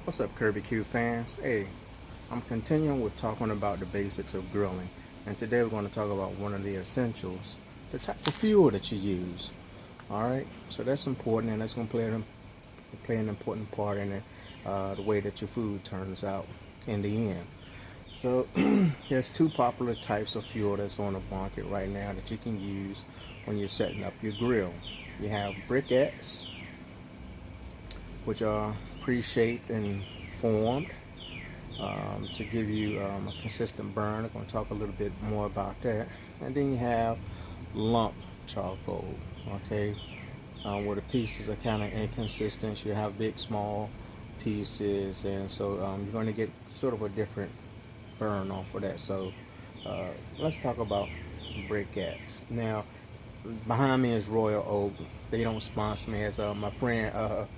What's up, Kirby Q fans? Hey, I'm continuing with talking about the basics of grilling, and today we're going to talk about one of the essentials, the type of fuel that you use. All right, so that's important, and that's going to play an important part in it, the way that your food turns out in the end. So there's two popular types of fuel that's on the market right now that you can use when you're setting up your grill. You have briquettes, which are pre-shaped and formed to give you a consistent burn. I'm going to talk a little bit more about that. And then you have lump charcoal, okay, where the pieces are kind of inconsistent. You have big, small pieces, and so you're going to get sort of a different burn off of that. So let's talk about briquettes. Now, behind me is Royal Oak. They don't sponsor me, as my friend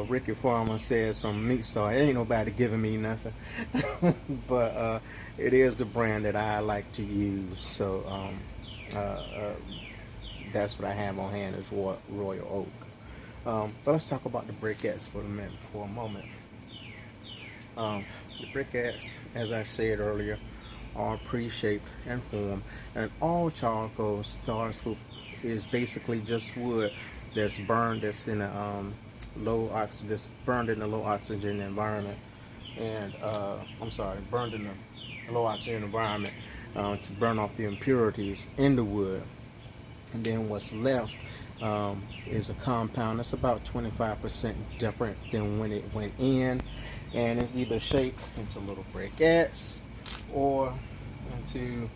Ricky Farmer says from Meat Star. Ain't nobody giving me nothing, but it is the brand that I like to use. So that's what I have on hand is Royal Oak. But let's talk about the briquettes for a moment. The briquettes, as I said earlier, are pre-shaped and formed, and all charcoal starts with is basically just wood that's burned, that's in a that's burned in a low oxygen environment, and burned in a low oxygen environment to burn off the impurities in the wood. And then what's left is a compound that's about 25% different than when it went in, and it's either shaped into little briquettes or into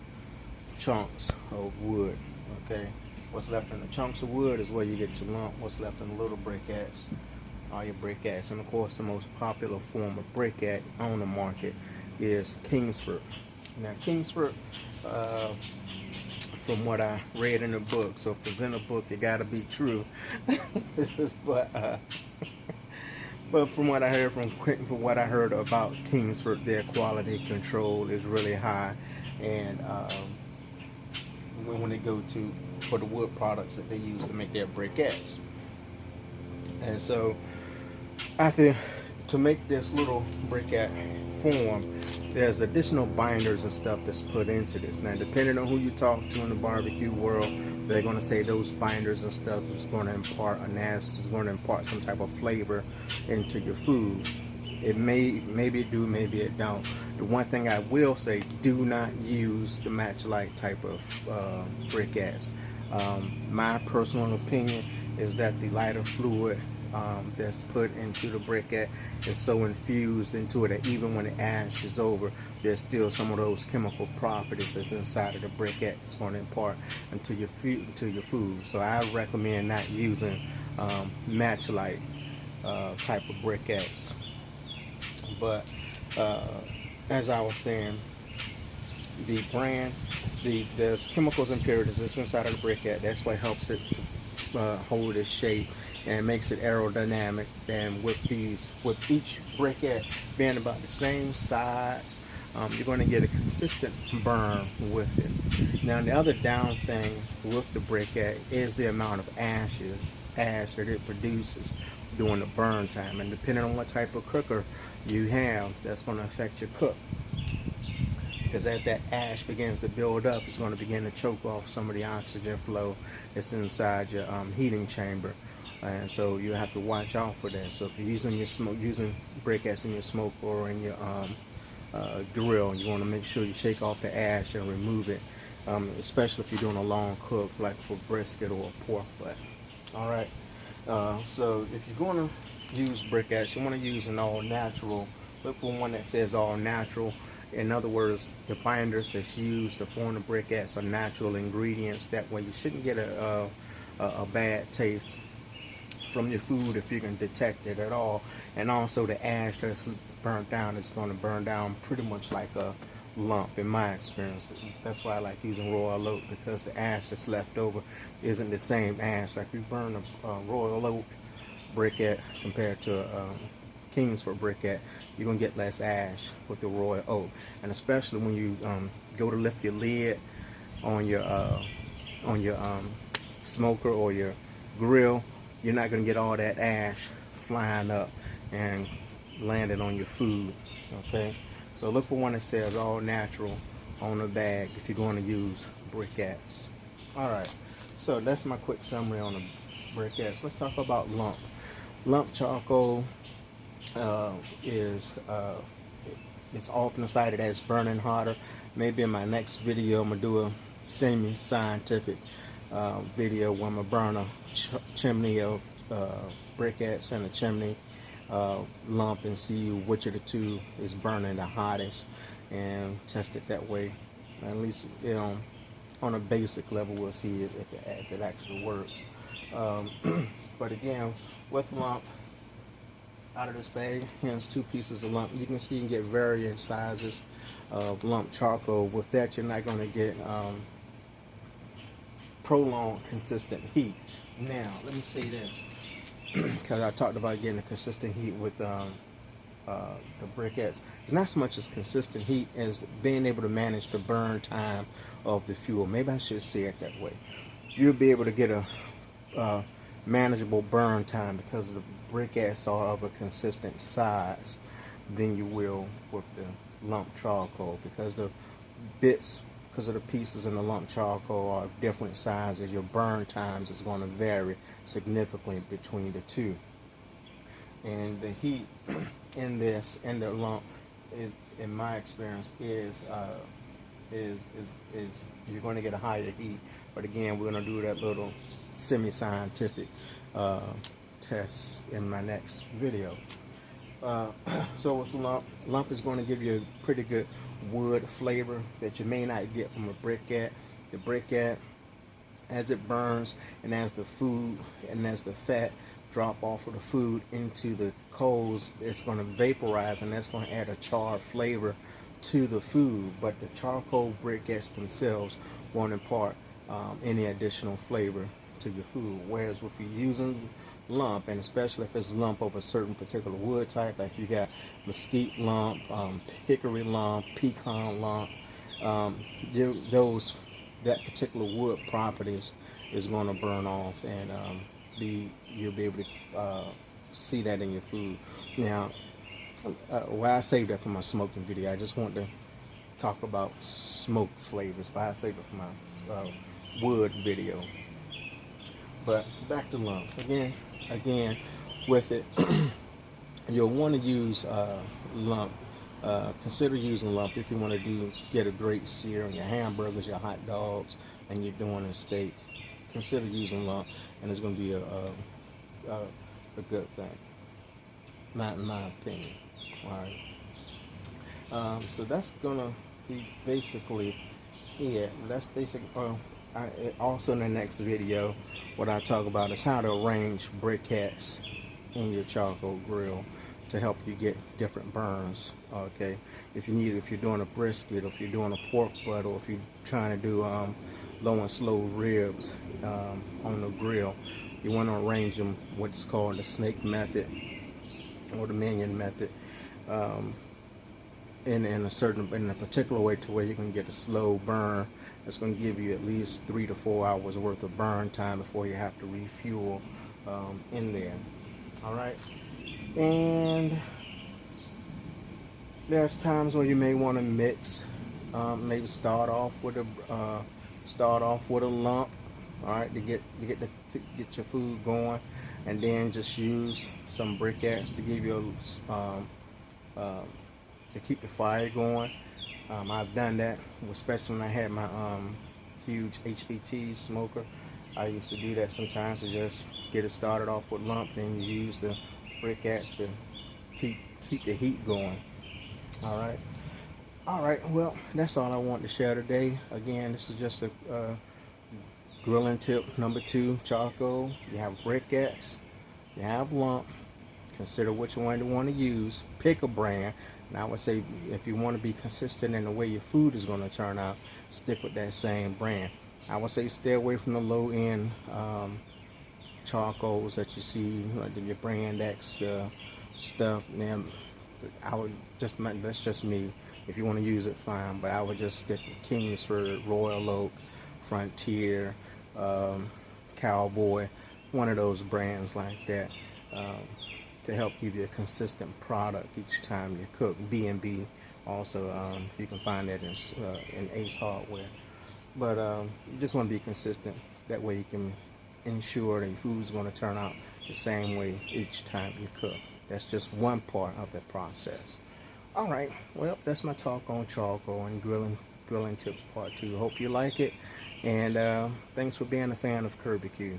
chunks of wood. Okay, what's left in the chunks of wood is where you get your lump. What's left in the little briquettes are your briquettes. And of course, the most popular form of briquette on the market is Kingsford. Now, Kingsford, from what I read in the book, so if it's in a book, it got to be true. But from what I heard from what I heard about Kingsford, their quality control is really high, and when they go for the wood products that they use to make their briquettes. And so to make this little briquette form, there's additional binders and stuff that's put into this. Now, depending on who you talk to in the barbecue world, they're going to say those binders and stuff is going to impart is going to impart some type of flavor into your food. It maybe it do, maybe it don't. The one thing I will say, do not use the match-like type of briquettes. My personal opinion is that the lighter fluid that's put into the briquette is so infused into it that even when the ash is over, there's still some of those chemical properties that's inside of the briquette that's going to impart into your food. So I recommend not using match-like type of briquettes. But as I was saying, the brand, there's chemicals and impurities that's inside of the briquette. That's what helps it hold its shape and makes it aerodynamic. And with each briquette being about the same size, you're going to get a consistent burn with it. Now, the other down thing with the briquette is the amount of ash that it produces during the burn time, and depending on what type of cooker you have, that's going to affect your cook, because as that ash begins to build up, it's going to begin to choke off some of the oxygen flow that's inside your heating chamber, and so you have to watch out for that. So if you're using briquettes in your smoke or in your grill, you want to make sure you shake off the ash and remove it, especially if you're doing a long cook like for brisket or pork butt. All right. So if you're going to use briquettes, you want to use an all natural. Look for one that says all natural. In other words, the binders that's used to form the briquettes are natural ingredients. That way you shouldn't get a bad taste from your food if you can detect it at all. And also the ash that's burnt down is going to burn down pretty much like a lump in my experience. That's why I like using Royal Oak, because the ash that's left over isn't the same ash. Like, if you burn a Royal Oak briquette compared to a Kingsford briquette, you're gonna get less ash with the Royal Oak. And especially when you go to lift your lid on your smoker or your grill, you're not going to get all that ash flying up and landing on your food. Okay, so look for one that says all natural on the bag if you're going to use briquettes. All right, so that's my quick summary on the briquettes. Let's talk about lump. Lump charcoal is it's often cited as burning hotter. Maybe in my next video I'm gonna do a semi-scientific video where I'm gonna burn a chimney of briquettes and a chimney lump and see which of the two is burning the hottest and test it that way. At least, you know, on a basic level we'll see if it actually works. But again, with lump, out of this bag, here's 2 pieces of lump. You can see you can get varying sizes of lump charcoal. With that, you're not going to get prolonged consistent heat. Now, let me say this, because I talked about getting a consistent heat with the briquettes. It's not so much as consistent heat as being able to manage the burn time of the fuel. Maybe I should say it that way. You'll be able to get a manageable burn time because the briquettes are of a consistent size than you will with the lump charcoal, because the bits, because of the pieces in the lump charcoal are different sizes. Your burn times is going to vary significantly between the two, and the heat in the lump is, in my experience, is you're going to get a higher heat. But again, we're going to do that little semi-scientific test in my next video. So with lump is going to give you a pretty good wood flavor that you may not get from a briquette. The briquette, as it burns and as the food and as the fat drop off of the food into the coals, it's going to vaporize, and that's going to add a char flavor to the food. But the charcoal briquettes themselves won't impart any additional flavor to your food. Whereas if you're using lump, and especially if it's lump of a certain particular wood type, like you got mesquite lump, hickory lump, pecan lump, that particular wood properties is going to burn off, and you'll be able to see that in your food. Now, why I saved that for my smoking video, I just want to talk about smoke flavors, but I saved it for my wood video. But back to lump again with it. You'll want to use lump. Consider using lump if you want to get a great sear on your hamburgers, your hot dogs, and you're doing a steak. Consider using lump, and it's going to be a good thing, not in my opinion. All right. So that's gonna be basically it. That's basically. Also in the next video, what I talk about is how to arrange briquettes in your charcoal grill to help you get different burns. Okay, if you're doing a brisket, or if you're doing a pork butt, or if you're trying to do low and slow ribs on the grill, you want to arrange them what's called the snake method or the minion method, in a particular way, to where you can get a slow burn that's going to give you at least 3 to 4 hours worth of burn time before you have to refuel in there. All right, and there's times when you may want to mix. Maybe start off with a lump. All right, to get your food going, and then just use some briquettes to give you to keep the fire going. I've done that, especially when I had my huge HPT smoker. I used to do that sometimes, to just get it started off with lump, then you use the briquettes to keep the heat going. All right, well, that's all I want to share today. Again, this is just a grilling tip number 2, charcoal. You have briquettes, you have lump. Consider which one you want to use. Pick a brand. And I would say, if you want to be consistent in the way your food is going to turn out, stick with that same brand. I would say stay away from the low-end charcoals that you see, like your brand X stuff. Now, that's just me. If you want to use it, fine. But I would just stick with Kingsford, Royal Oak, Frontier, Cowboy, one of those brands like that, to help give you a consistent product each time you cook. B&B also, you can find that in Ace Hardware. But you just want to be consistent. That way you can ensure that your food's going to turn out the same way each time you cook. That's just one part of the process. All right, well, that's my talk on charcoal and grilling tips part 2. Hope you like it, and thanks for being a fan of Kirby Q.